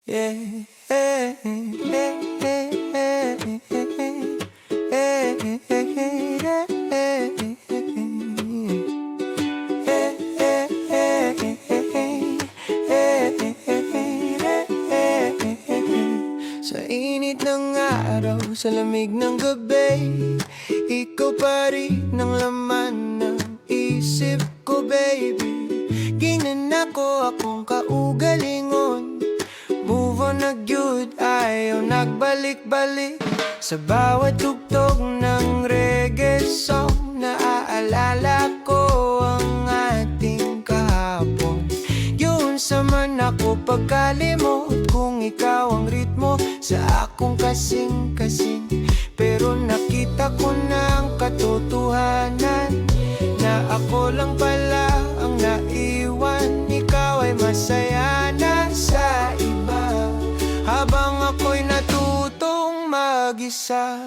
Yeah, yeah, yeah, yeah, sa init ng araw, sa lamig ng gabi, ikaw pa rin ang laman ng isip ko, baby. Ginanako akong kaugalingon. Move on na gyud, ayaw nagbalik-balik. Sa bawat tugtog ng reggae song, naaalala ko ang ating kahapon. Yun sa man ako pagkalimot, kung ikaw ang ritmo sa akong kasing-kasing. Pero nakita ko na ang katotohanan, na ako lang pala ang naiwan. Ikaw ay masaya na sa iba, habang ako'y natutong mag-isa.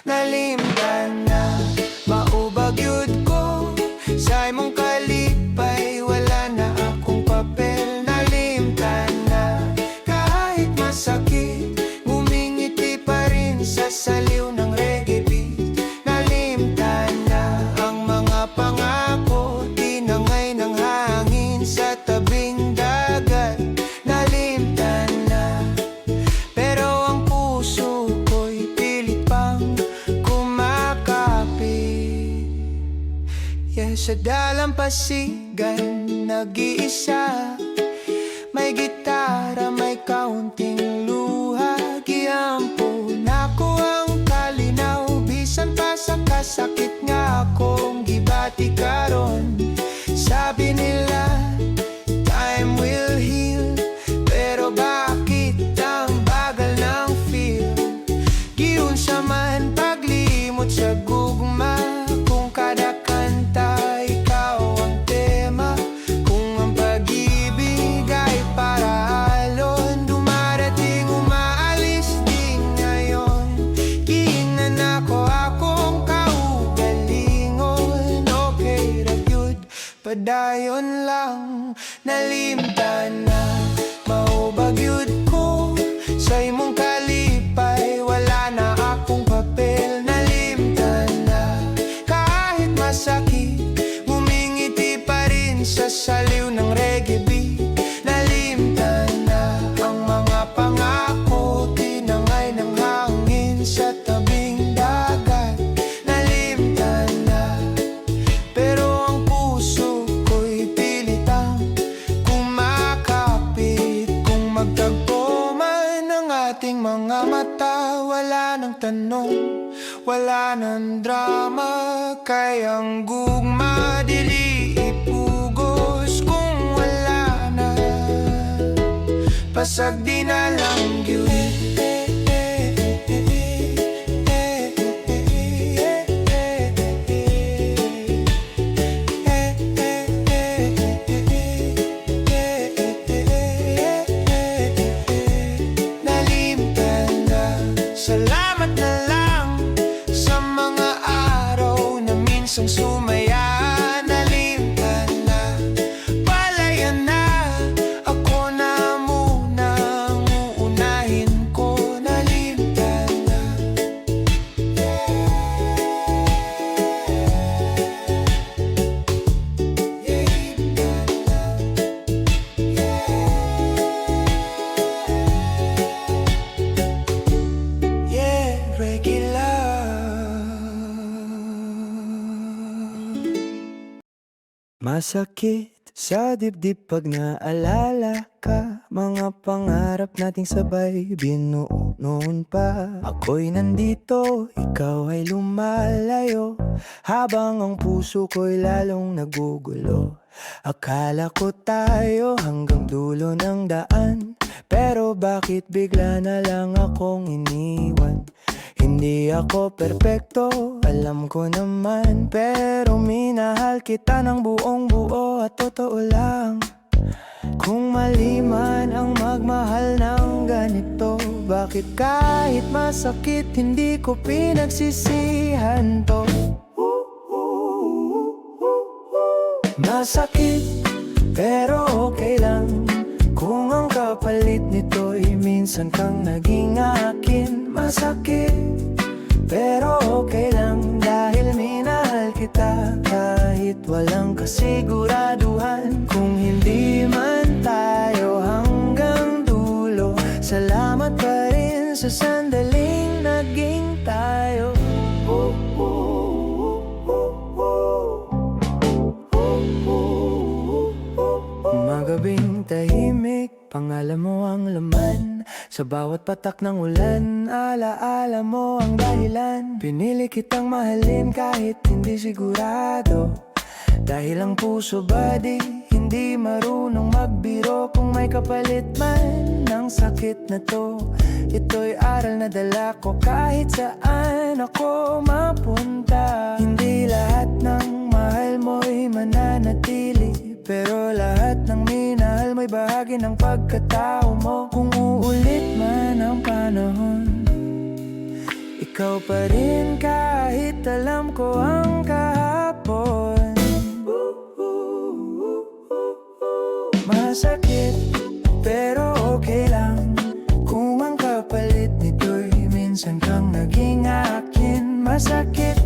Nalimtan na, maubag yun ko sa imong kalipay, wala na akong papel. Nalimtan na, kahit masakit, ngumingiti pa rin sa saliw ng reggae beat. Nalimtan na ang mga pangako, tinangay ng hangin sa tabing dagat. Nalimtan na, pero ang puso ko'y pilit pang kumakapit. Yeah, sa dalampasigan, nag-iisa, may gitara, may kaunting luha. Giampon ako ang kalinaw, bisan pa sa kasakit nga akong gibati karon. Sabi nila, time will heal, pero bakit ang bagal ng feel? Giunsa man paglimot sa gugma, kung kada kanta ikaw ang tema. Kung ang pag-ibig ay para alon, dumarating, umaalis din ngayon. Ginanako akong kaugalingon, okay ra gyud, padayon lang. Nalimtan na, maubag yun ko sa imong kalipay, wala na akong papel. Nalimtan na, kahit masakit, ngumingiti pa rin sa saliw ng reggae beat. Nalimtan na ang mga pangako, tinangay ng hangin sa tabing dagat. Nalimtan na, pero ang puso ko'y pilitang kumakapit. Kung magtagpo man ang ating mga mata, wala nang tanong, wala nang drama. Kay ang gugma dili ipugos kung wala na, pasag di na lang yun. Nalimtan na, salamat na lang sa mga araw na minsang sumaya. Nalimtan na, palayan na, ako na muna ang uunahin ko. Nalimtan na, yeah, regular. Masakit sa dibdib pag naalala ka, mga pangarap nating sabay binuo noon pa. Ako'y nandito, ikaw ay lumalayo, habang ang puso ko'y lalong nagugulo. Akala ko tayo hanggang dulo ng daan, pero bakit bigla na lang akong iniwan? Hindi ako perpekto, alam ko naman, pero minahal kita ng buong buo at totoo lang. Kung mali man ang magmahal ng ganito, bakit kahit masakit hindi ko pinagsisihan to? Masakit, pero okay lang kung ang kapalit nito'y minsan kang naging akin. Masakit, pero okay lang dahil minahal kita. Kahit walang kasiguraduhan, kung hindi man tayo hanggang dulo, salamat pa rin sa sandaling naging tayo. Magabing tahimik, pangalan mo ang laman. Sa bawat patak ng ulan, alaala mo ang dahilan. Pinili kitang mahalin kahit hindi sigurado, dahil ang puso ba di hindi marunong magbiro. Kung may kapalit man ng sakit na to, ito'y aral na dala ko kahit saan ako mapunta. Hindi lahat ng mahal mo'y mananatili, pero lahat ng minahal mo'y bahagi ng pagkatao mo. Kung uulit man ang panahon, ikaw pa rin kahit alam ko ang kahapon. Masakit, pero okay lang kung ang kapalit nito'y minsan kang naging akin. Masakit,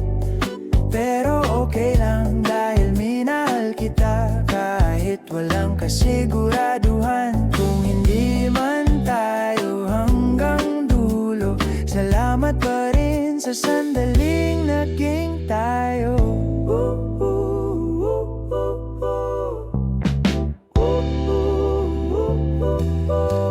pero okay lang dahil minahal kita. Kahit walang kasiguraduhan, kung hindi man tayo hanggang dulo, salamat pa rin sa sandaling naging tayo.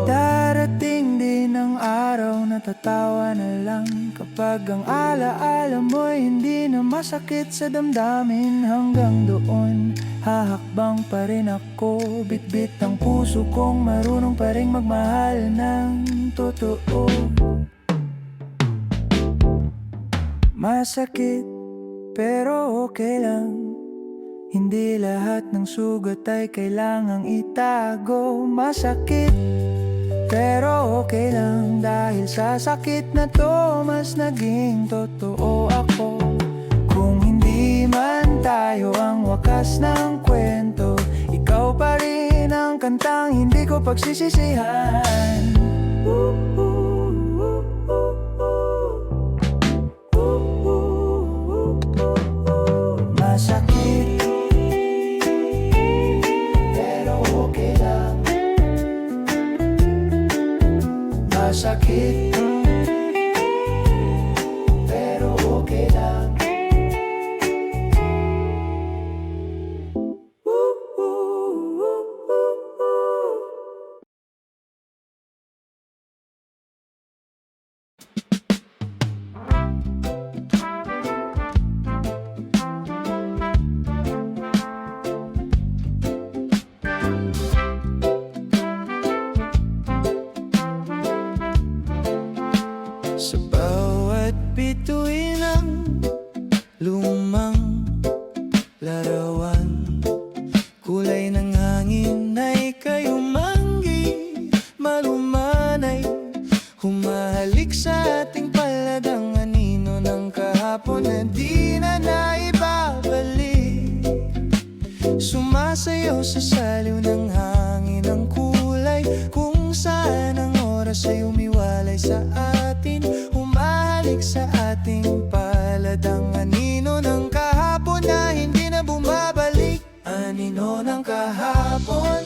Darating din ang araw na tatawa na lang, kapag ang alaala mo'y hindi na masakit sa damdamin. Hanggang doon, hahakbang pa rin ako, bitbit ang puso kong marunong pa rin magmahal ng totoo. Masakit, pero okay lang, hindi lahat ng sugat ay kailangang itago. Masakit, pero okay lang dahil sa sakit na to, mas naging totoo ako. Kung hindi man tayo ang wakas ng kwento, ikaw pa rin ang kantang hindi ko pagsisisihan. Masakit, pero okay lang. Masakit, pero okay lang. Sa bawat bituin ng lumang larawan, kulay ng hangin ay kayumanggi, malumanay, humahalik sa ating paladang anino ng kahapon na di na naibabalik. Sumasayaw sa saliw ng hangin ang kulay, kung saan ang oras ay umiwalay sa atin, humahalik sa ating paladang anino ng kahapon na hindi na bumabalik. Anino ng kahapon,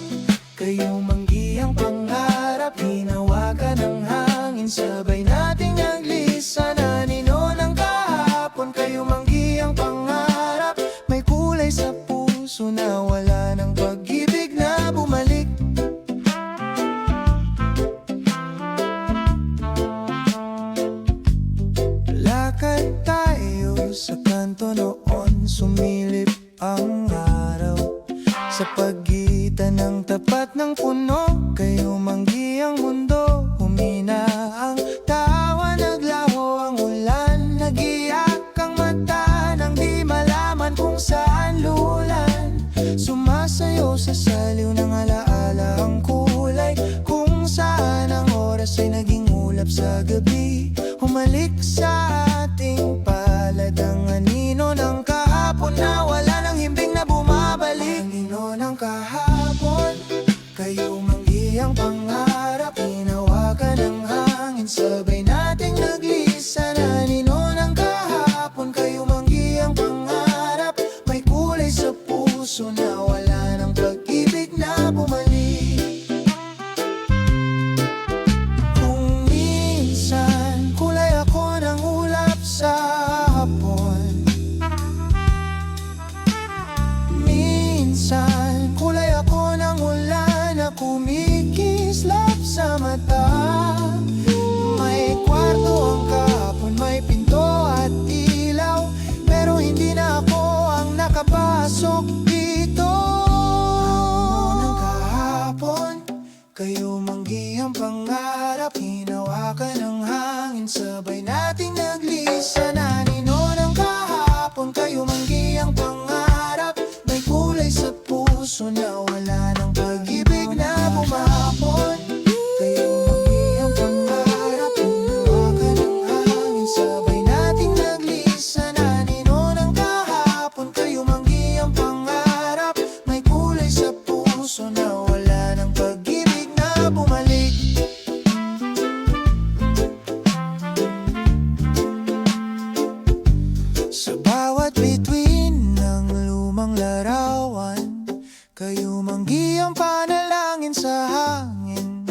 kayo manggiyang pangarap, hinawakan ng hangin, sabay nating naglisan. Anino ng kahapon, kayo manggiyang pangarap, may kulay sa puso na wala ng pag-ibig na bumalik. Lakad tayo sa kanto noon, sumilip ang araw sa pagitan ng tapat ng puno. Kayo manggi ang mundo, humina ang tawa, naglaho ang ulan, nagiyak ang mata nang di malaman kung saan lulan. Sumasayaw sa saliw ng alaala ang kulay, kung saan ang oras ay naging ulap sa gabi, humalik sa ating paladang anino ng kahapon na wala nang himbing na bumabalik. Anino ng kahapon, kayo manggiyang pangarap, pangarap, hinawakan ng hangin, sabay nating naglisa na nino ng kahapon. Kayo manggi ang pangarap, may kulay sa puso na wala ng pag-ibig na bumahapon. Kayo manggi ang pangarap, hinawakan ng hangin, sabay nating naglisa na nino ng kahapon. Kayo manggi ang pangarap, may kulay sa puso na wala ng pag-ibig na bumalik. Sa bawat bituin ng lumang larawan, kayo manggi ang panalangin sa hangin.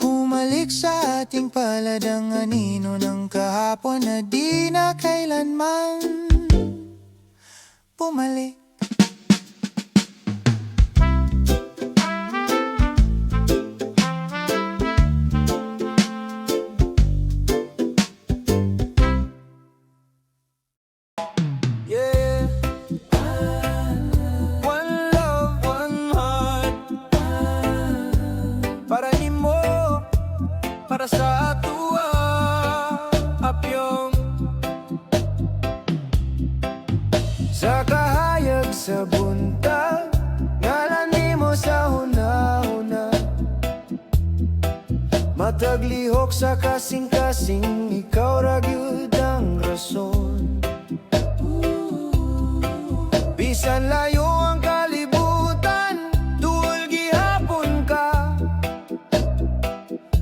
Humalik sa ating palad ang anino ng kahapon na di na kailanman bumalik. Yeah. One love, one heart. Para nimo, para sa atua, apyong. Sa kahayag sa buntag, ngalan nimo sa huna-huna. Mataglihok sa kasing-kasing, ikaw ra gyud ang rason. Bisan layo ang kalibutan, tuol gihapon ka.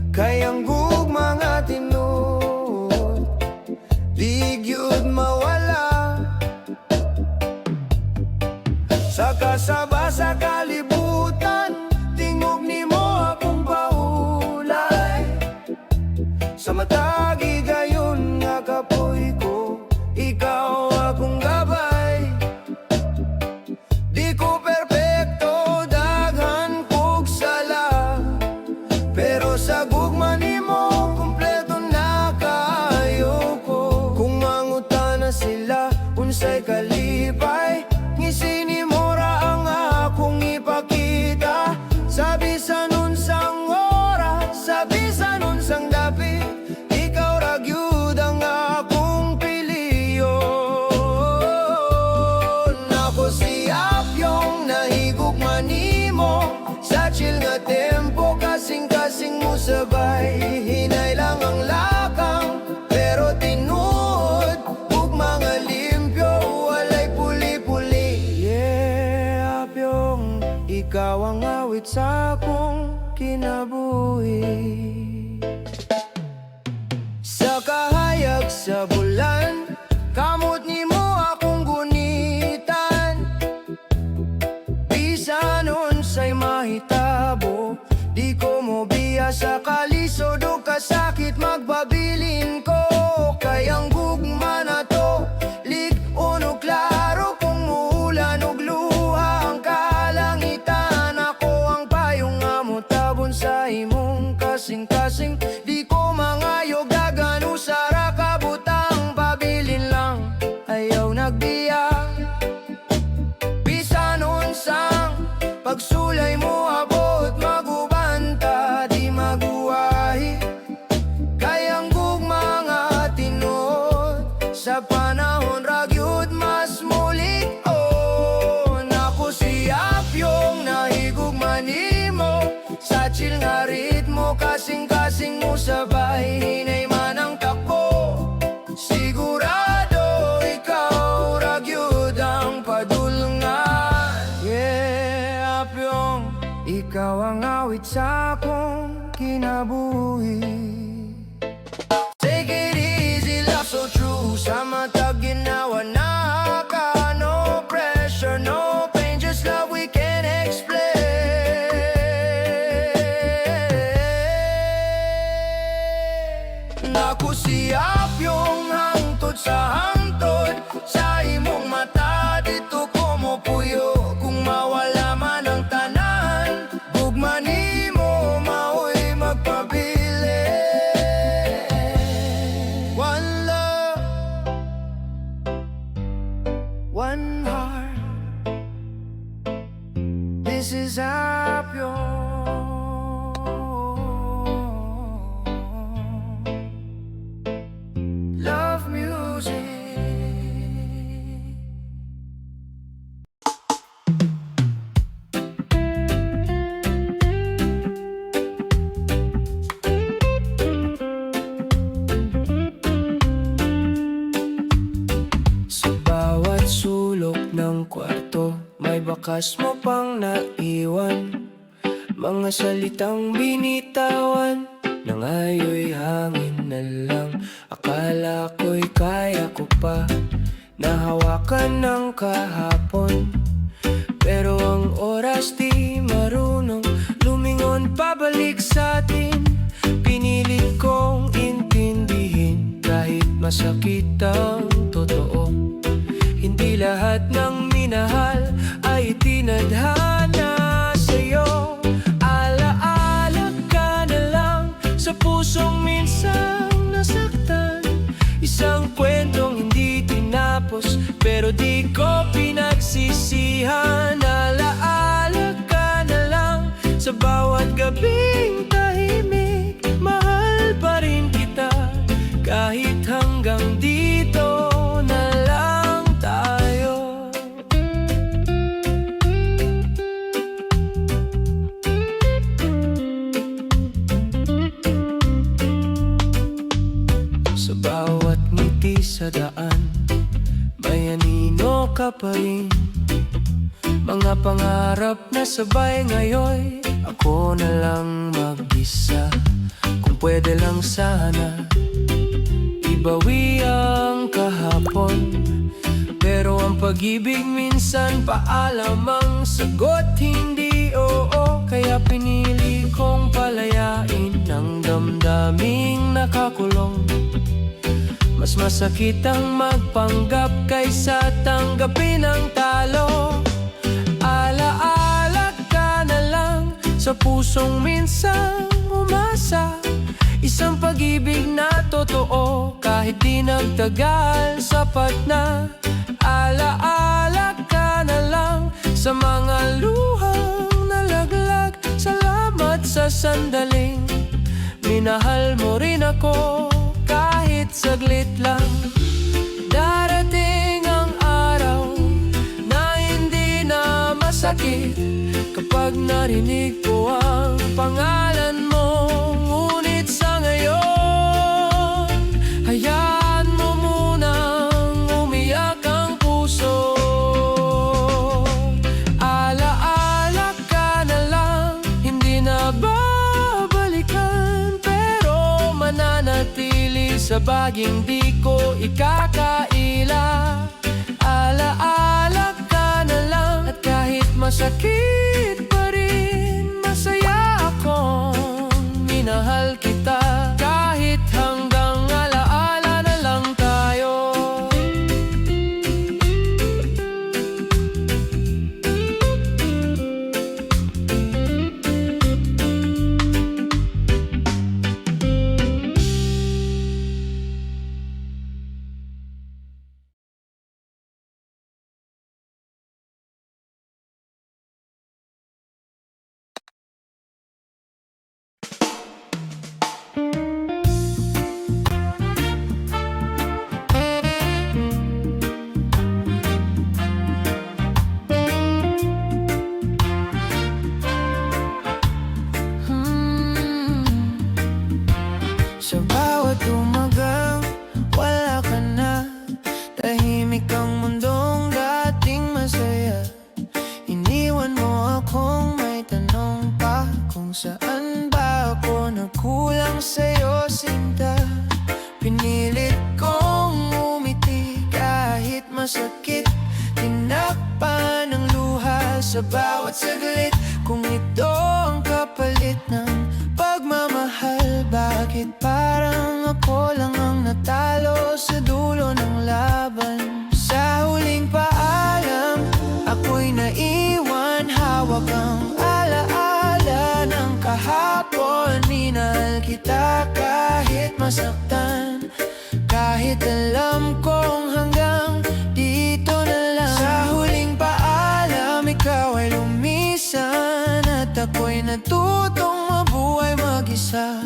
Kayang gugma nga tinuod, di gyud mawala. Sa kasaba sa kalibutan, tingog nimo akong paulay. Sa matagi gayon nga kapoy ko, ikaw akong gabay. Di ko perpekto, daghan kog sala, pero sa gugma nimo, kumpleto na kaayo ko. Kung mangutana sila, unsay kalipay, ngisi nimo ra ang akong ipakita. Sa bisan unsang oras, sa bisan unsang dapit, ikaw ra gyud ang akong piliyon. Ako si Apyong, nahigugma nimo sa chill nga tempo, kasing-kasing mo sabay. Hinay lang ang lakang, pero tinuod ug mga limpyo, walay puli-puli. Yeah, Apyong, ikaw ang awit sa akong kinabuhi. Sa kahayag sa bulan, kamot nimo akong gunitan. Bisan unsay mahitabo, di ko mo biya sa kalisod o kasakit magpabilin ko. Kayang gugma na to, lig-on o klaro, kung muulan o luha ang kalangitan. Ako ang payong amo tabon sa imong kasing-kasing, di ko mangayog dagan usara kabutang pabilin lang, ayaw nagbiya. Bisan unsang pagsulay mo abot, magubanta di maguwahi. Kayang gugma nga tinuod, sa panahon ra gyud mas mulig-on. Ako si Apyong, nahigugma nimo sa chill nga ritmo, kasing-kasing mo sabay. Hinay man ang takbo, sigurado ikaw ra gyud ang padulngan. Yeah, Apyong, ikaw ang awit sa akong kinabuhi. Take it easy, love so true, sa matag ginawa na ka. No pressure, no pain, just love we can explain. Ako si Apyong, hangtod sa hangtod, sa imong mata dito ko mo puyo. Kung mawala man ang tanan, gugma nimo mao'y magpabili. One love, one heart. This is Apyong. wakas mo pang naiwan mga salitang binitawan nang ayo'y hangin na lang. Akala ko'y kaya ko pa nahawakan ng kahapon, pero ang oras di marunong lumingon pabalik sa'tin. Pinilit kong intindihin kahit masakit ang totoo. Hindi lahat ng minahal ay tinadhana sa'yo. Alaala ka na lang sa pusong minsang nasaktan. Isang kwentong hindi tinapos pero di ko pinagsisihan. Alaala ka na lang sa bawat gabing tahimik. Mahal pa rin kita kahit hanggang dito na lang tayo. Sa bawat ngiti sa daan, may anino ka pa rin. Mga pangarap na sabay ngayon, ako na lang mag-isa. Kung pwede lang sana ibawi ang kahapon, pero ang pag-ibig minsan paalam ang sagot, hindi oo. Kaya pinili kong palayain ang damdaming nakakulong. Mas masakit ang magpanggap kaysa tanggapin ang talo. Alaala ka na lang sa pusong minsang umasa. Isang pag-ibig na totoo kahit di nagtagal, sapat na. Alaala ka na lang sa mga luhang nalaglag. Salamat sa sandaling minahal mo rin ako kahit saglit lang. Darating ang araw na hindi na masakit kapag narinig ko ang pangalan mo. Ngunit sa ngayon, hayaan mo munang umiyak ang puso. Alaala ka na lang, hindi na babalikan, pero mananatili sa baging di ko ikakaila. Alaala ka na lang, at kahit masakit pa rin, masaya akong minahal kita. Kahit hanggang alaala na lang tayo. Sa bawat umagang wala ka na, tahimik ang mundong dating masaya. Iniwan mo akong may tanong pa, kung saan ba ako nagkulang sa'yo, sinta. Pinilit kong umiti kahit masakit, tinakpan ng luha sa bawat saglit. Kung ito ang kapalit ng pagmamahal, bakit parang ako lang ang natalo sa dulo ng laban? Sa huling paalam, ako'y naiwan, hawak ang alaala ng kahapon. Minahal kita kahit masaktan, kahit alam kong hanggang dito na lang. Sa huling paalam, ikaw ay lumisan, at ako'y natutong mabuhay mag-isa.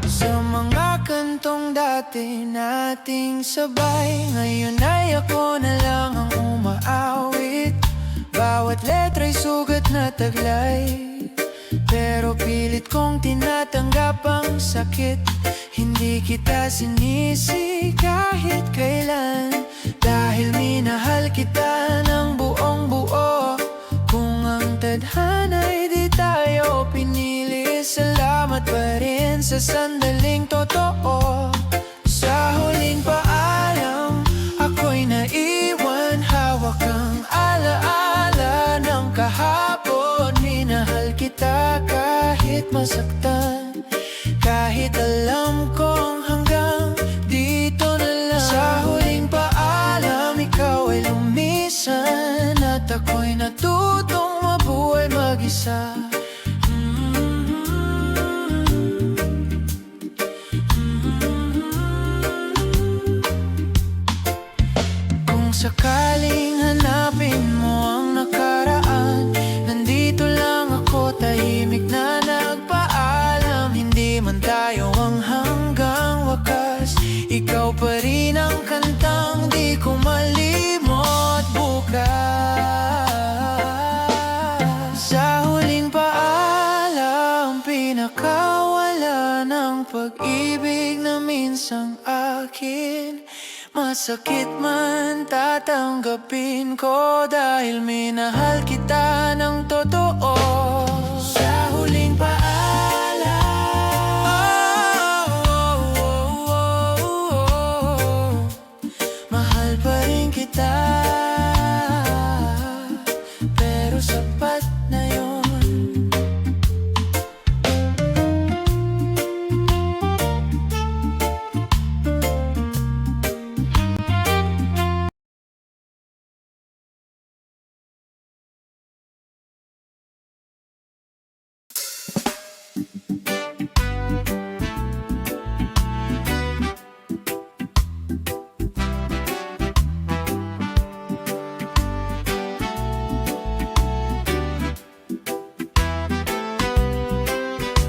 Sa mga kantong dati nating sabay, ngayon ay ako na lang ang umaawit. Bawat letra'y sugat na taglay, pero pilit kong tinatanggap ang sakit. Hindi kita sinisi kahit kailan, dahil minahal kita ng buong buo. Kung ang tadhana'y di tayo pinili, salamat pa rin sa sandaling totoo. Sa huling paalam, ako'y naiwan, hawak ang alaala ng kahapon. Minahal kita kahit masaktan, kahit alam kong hanggang dito na lang. Sa huling paalam, ikaw ay lumisan, at ako'y natutong mabuhay mag-isa. Kung sakaling hanapin mo ang nakaraan, nandito lang ako, tahimik na nagpaalam. Hindi man tayo ang hanggang wakas, ikaw pa rin ang kantang di ko malimot bukas. Sa huling paalam, pinakawala ng pag-ibig na minsang akin. Masakit man tatanggapin ko, dahil minahal kita ng totoo. Sa huling paalam, mahal pa rin kita, pero sapat na yun.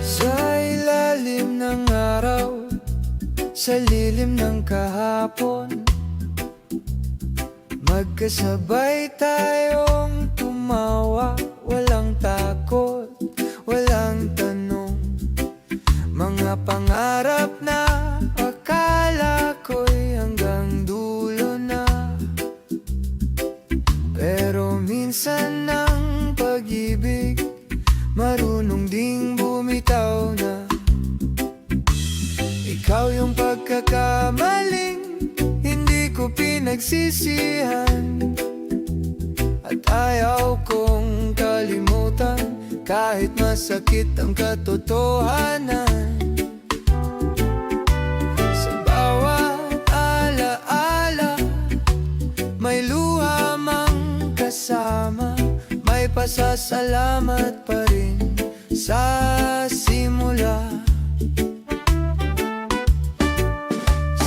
Sa ilalim ng araw, sa lilim ng kahapon, magkasabay tayong tumawa. Walang takot, walang tanong, mga pangarap na akala ko'y hanggang dulo na. Pero minsan ang pag-ibig marunong ding bumitaw na. Ikaw yung pagkakamaling hindi ko pinagsisihan, at ayaw kong kalimutan kahit masakit ang katotohanan. Sa bawat alaala, may luha mang kasama, may pasasalamat pa rin sa simula.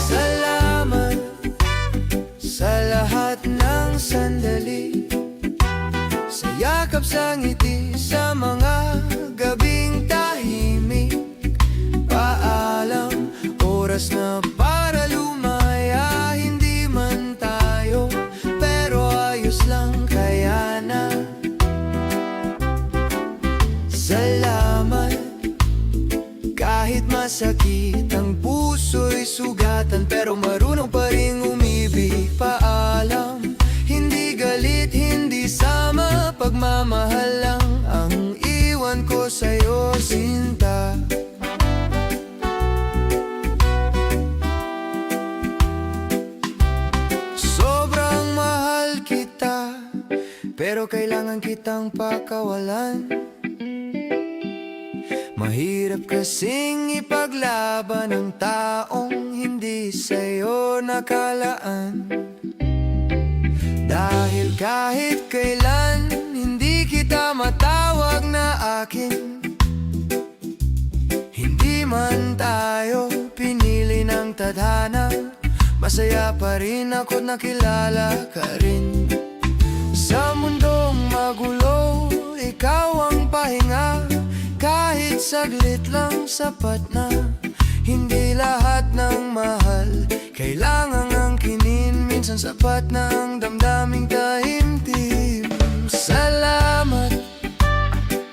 Salamat sa lahat ng sandali, sa yakap, sa ngiti, sa mga gabing tahimik. Paalam, oras na para lumaya. Hindi man tayo, pero ayos lang, kaya na. Salamat, kahit masakit ang puso'y sugatan, pero marunong pa rin umibig. Paalam, hindi galit, hindi sama, pagmamahal lang ang iwan ko sa'yo, sinta. Sobrang mahal kita, pero kailangan kitang pakawalan. Mahirap kasing ipaglaban ang taong hindi sa'yo nakalaan. Dahil kahit kailan hindi kita matawag na akin, hindi man tayo pinili ng tadhana, masaya pa rin ako't nakilala ka rin. Sa mundong magulo, ikaw ang pahinga, kahit saglit lang sapat na. Hindi lahat ng mahal kailangang angkinin, minsan sapat na ang damdaming taimtim. Salamat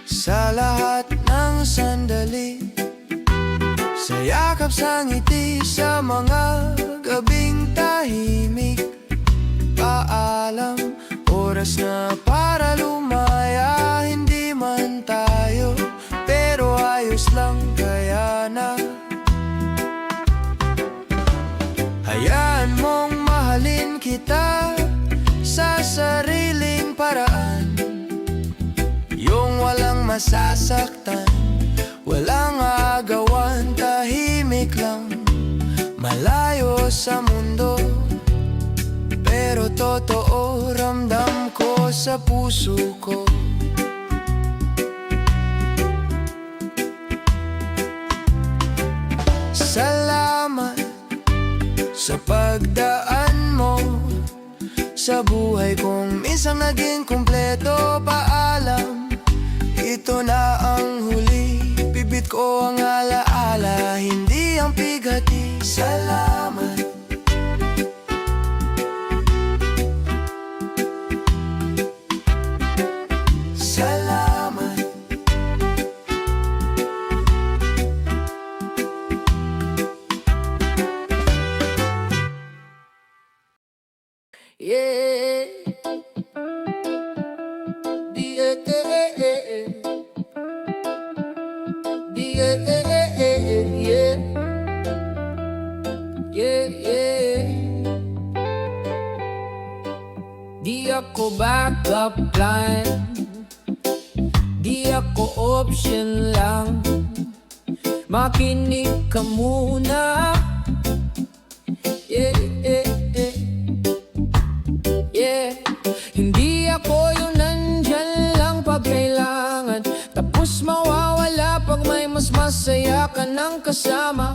sa lahat ng sandali, sa yakap yakap sa ngiti sa mga gabing tahimik. Paalam, oras na para lumaya. Hindi man tayo, pero ayos lang kaya na. Hayaan mong mahalin kita sa sariling paraan, yung walang masasaktan, walang agawan, tahimik lang, malayo sa mundo. Pero totoo, ramdam ko sa puso ko. Salamat sa pagdaan mo sa buhay kong minsan naging kumpleto. Paalam, ito na ang huli. Bibit ko ang alaala, hindi ang bigati. Salamat. Salamat. Yeah. Di ako backup plan, di ako option lang. Makinig ka muna. Hindi ako yung nandyan lang pag kailangan, tapos mawawala pag may mas masaya ka ng kasama.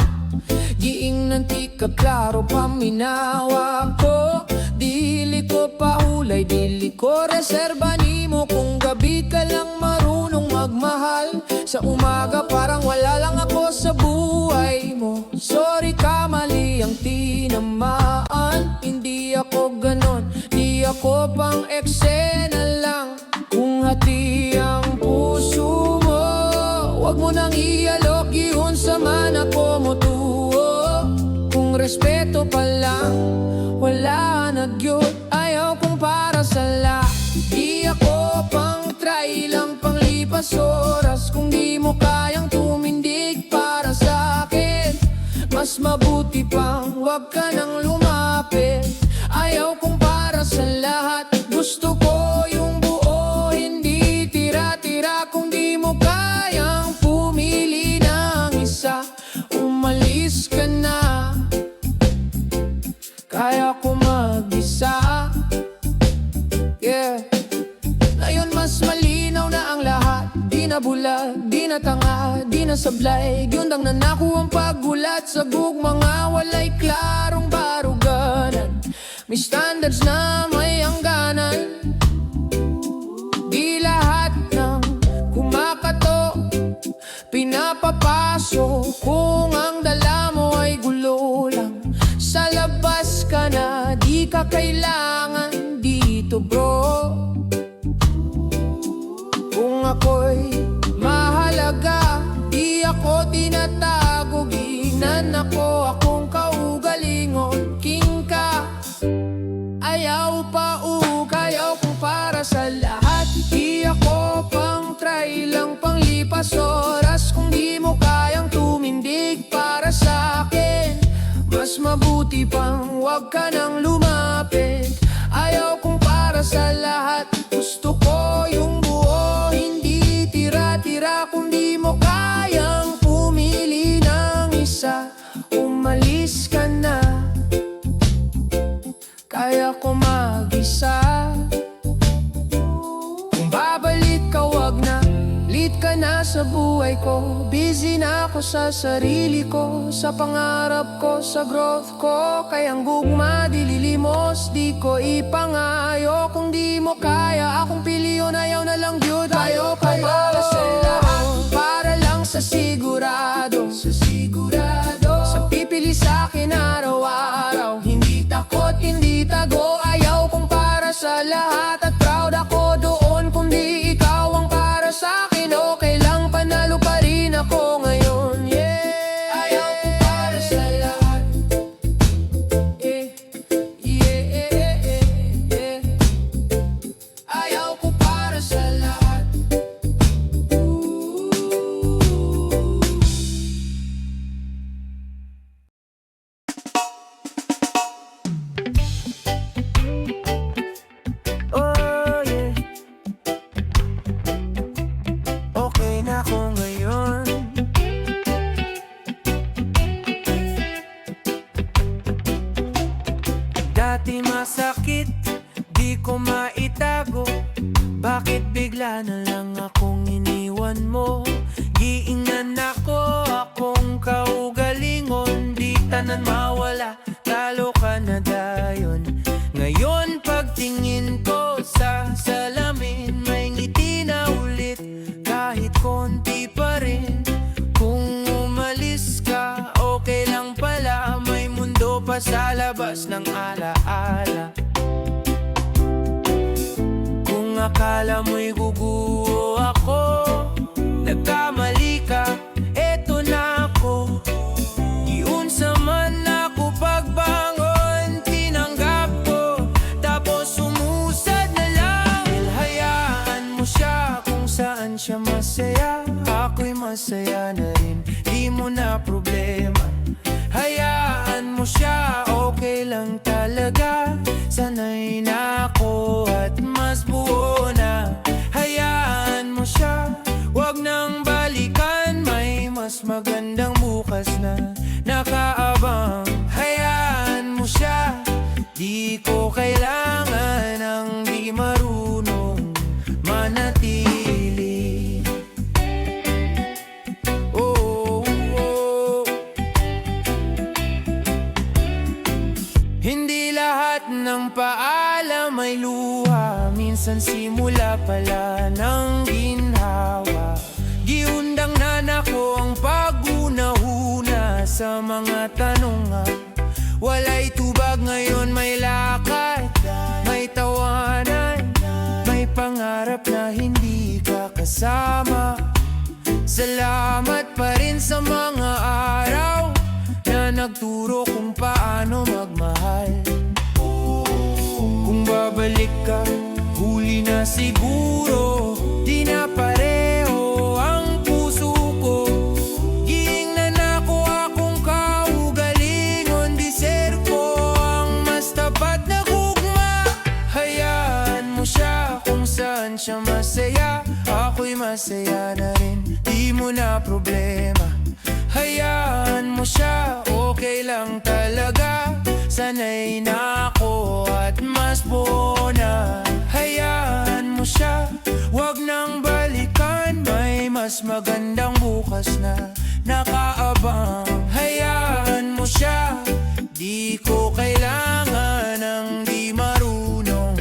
Giing nanti ka klaro paminawa ko. Dili ko pahulay, dili ko reserba nimo. Kung gabi ka lang marunong magmahal, sa umaga parang wala lang ako sa buhay mo. Sorry ka, mali ang tinamaan. Hindi ako ganon, di ako pang eksena lang. Kung hati ang puso mo, wag mo nang ialok yun sa man ako mo tuo. Kung respeto pa lang, wala na gyud. Ayaw kong para sa lahat, di ako pang try lang, panglipas oras. Kung di mo kayang tumindig para sa akin, mas mabuti pang wag ka nang lumapit. Ayaw kong para sa lahat, gusto ko yung buo, hindi tira-tira. Kung di mo kayang pumili ng isa, umalis ka na. Kaya ko mag-isa. Ngayon mas malinaw na ang lahat. Di na bulag, di na tanga, di na sablay. Gyundang nanako ang paggulat sa gugmanga, walay klarong baruganan. May standards na may hangganan. Di lahat ng kumakato pinapapasok. Kung ang dala mo ay gulo lang, sa labas ka na, di ka kailangan dito bro. Kung ako'y mahalaga, di ako tinatago. Ginan ako, akong kaugalingon. King ka, ayaw pa ayaw kong para sa lahat. Di ako pang try lang, panglipas oras. Kung di mo kayang tumindig para sa akin, mas mabuti pang wag ka nang lumapit. Ayaw kong para sa lahat, gusto ko yung buo, hindi tira-tira. Kung di mo kayang pumili ng isa, umalis ka na. Kaya ko mag-isa. Kung babalik ka, wag na. Late ka na sa buhay ko. Busy na ako sa sarili ko, sa pangarap ko, sa growth ko. Kaya ang gugma di lilimos, di ko ipangayo. Kung di mo kaya akong piliyon, ayaw na lang yun. Tayo pa para sa lahat, para lang sa sigurado. Sa pipili sa'kin araw-araw, hindi takot, hindi tago. Ayaw kong para sa lahat, at proud ako doon. Kung di ikaw ang para sa'kin, okay lang, panalo pa rin ako ngayon. Ayaw kong para bigla na lang akong iniwan mo. Giingnan ako, akong kaugalingon. Di tanan mawala, talo ka na dayon. Ngayon pagtingin ko sa salamin, may ngiti na ulit, kahit konti pa rin. Kung umalis ka, okay lang pala, may mundo pa sa labas ng alaala. Kung akala mo'y guguho ako, nagkamali ka, eto na ako. Giunsa man ako pagbangon, tinanggap ko, tapos umusad na lang. Hayaan mo siya kung saan siya masaya, ako'y masaya na rin, di mo na problema. Hayaan mo siya, okay lang talaga, sanay na ako at mas buo na. Hayaan mo siya, wag nang balikan, may mas magandang bukas na nakaabang. Hayaan mo siya, di ko kailangan ang di marunong manatili. Oh, oh. Hindi lahat ng paalam may luha, minsan simula pala ng ginhawa. Giundang na nako ang pag-una-una sa mga tanongan. Walay tubag ngayon, may lakad, may tawanan, may pangarap na hindi ka kasama. Salamat pa rin sa mga araw na nagturo kung paano magmahal. Kung babalik ka, huli na siguro, di na pareho ang puso ko. Giingnan ako, akong kaugalingon, deserve ko ang mas tapat na gugma. Hayaan mo siya kung saan siya masaya, ako'y masaya na rin, di mo na problema. Hayaan mo siya, okay lang talaga, sanay na ako at mas buo na. Hayaan mo siya, wag nang balikan, may mas magandang bukas na nakaabang. Hayaan mo siya, di ko kailangan ang di marunong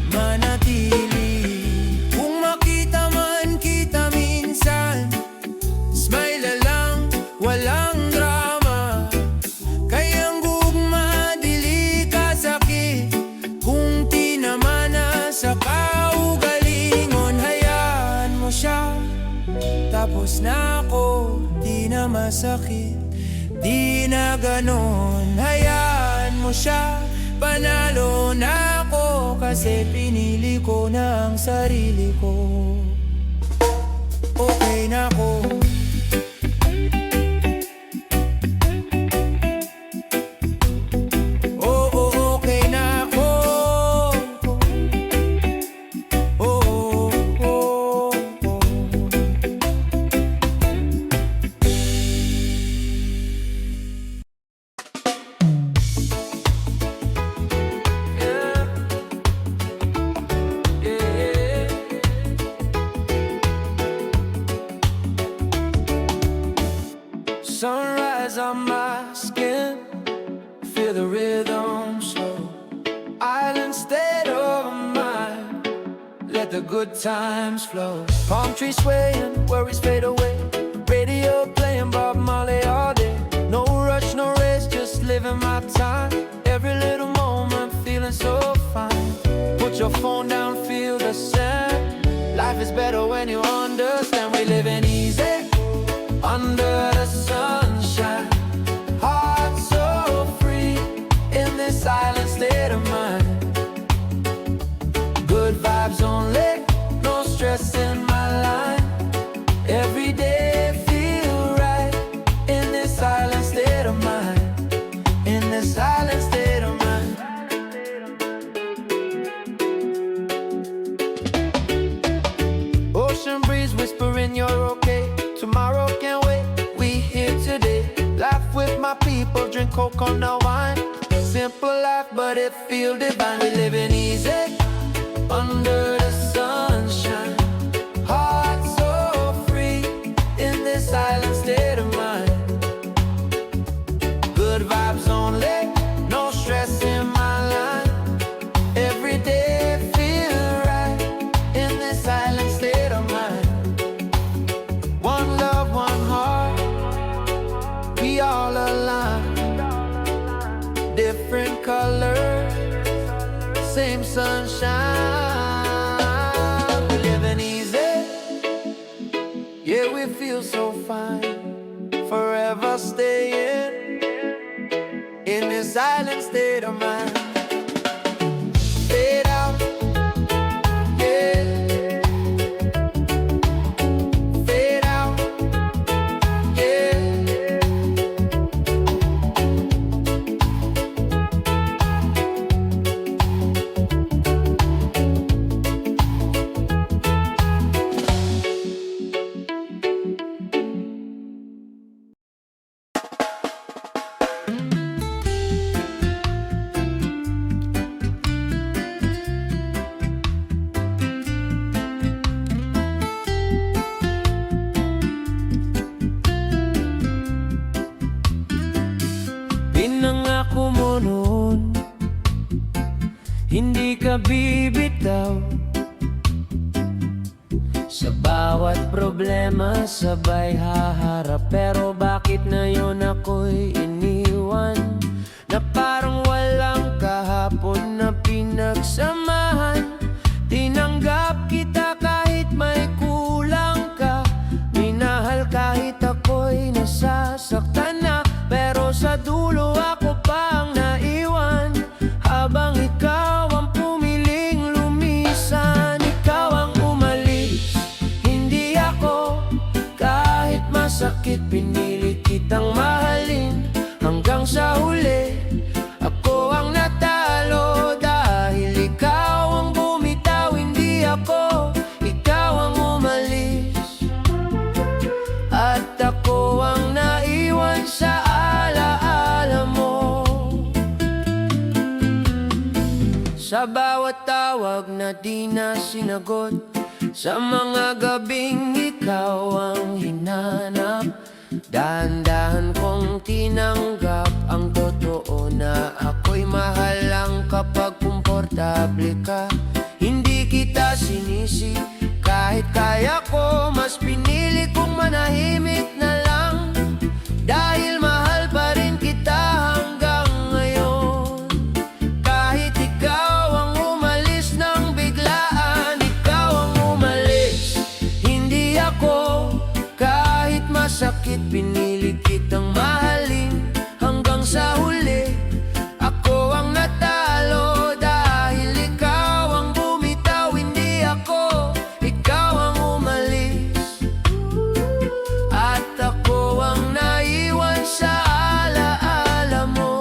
manatili. Kung makita man kita minsan, smile na lang, walang drama. Kayang gugma, dili ka sakit, kung tinaman na sa kaugalingon. Hayaan mo siya, tapos na ako, di na masakit, di na ganon. Hayaan mo siya, panalo na ako, kasi pinili ko na ang sarili ko. Okay na ako. Sunrise on my skin, feel the rhythm slow. Island state of mind, let the good times flow. Palm trees swaying, worries fade away. Radio playing Bob Marley all day. No rush, no race, just living my time. Every little moment feeling so fine. Put your phone down, feel the sand. Life is better when you understand. We living easy under the sunshine, heart so free in this silent state of mind. Good vibes only, no stress in my line. Every day feel right in this silent state of mind, in this silent state of mind. Ocean breeze whispering you're okay. Tomorrow can't wait, we here today. Laugh with my people, drink coconut wine. Simple life, but it feel divine. We living easy under the sunshine, silent state of mind. Fade out, yeah. Fade out, yeah. Pinangako mo noon, hindi ka bibitaw. Sa bawat problema sabay haharap. Pero bakit ngayon ako'y iniwan? Na parang walang kahapon na pinagsamahan. Tinanggap kita kahit may kulang ka. Minahal kahit ako'y nasasaktan na. Pero sa dulo ako pang naiwan. Habang ikaw ang pumiling lumisan. Ikaw ang umalis, hindi ako. Kahit masakit pinili kitang mahalin. Hanggang sa huli ako ang natalo. Dahil ikaw ang bumitaw, hindi ako. Ikaw ang umalis at ako ang naiwan sa alaala mo. Sa bawat tawag na di na sinagot, sa mga gabing ikaw ang hinanap, dahan-dahan kong tinanggap ang totoo na ako'y mahal lang kapag komportable ka. Hindi kita sinisi kahit kaya ko, mas pinili kong manahimik na lang. Dahil mahal pa rin kita hanggang ngayon. Kahit ikaw ang umalis ng biglaan, ikaw ang umalis, hindi ako. Kahit masakit pinili kitang mahalin. Hanggang sa huli ako ang natalo. Dahil ikaw ang bumitaw, hindi ako. Ikaw ang umalis at ako ang naiwan sa alaala mo.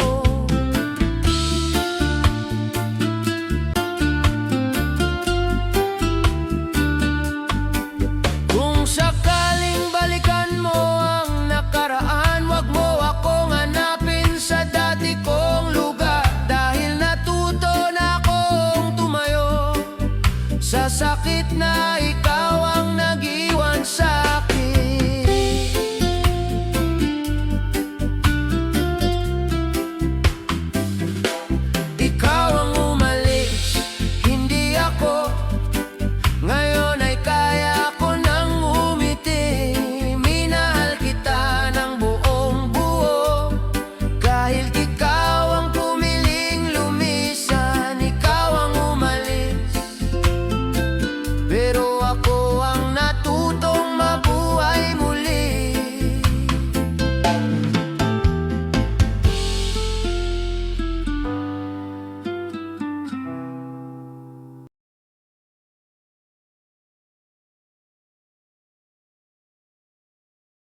Kung sakaling balikan mo ang nakaraan, wag mo akong hanapin sa dati kong lugar. Dahil natuto na akong tumayo sa sakit na ikaw ang nag-iwan sa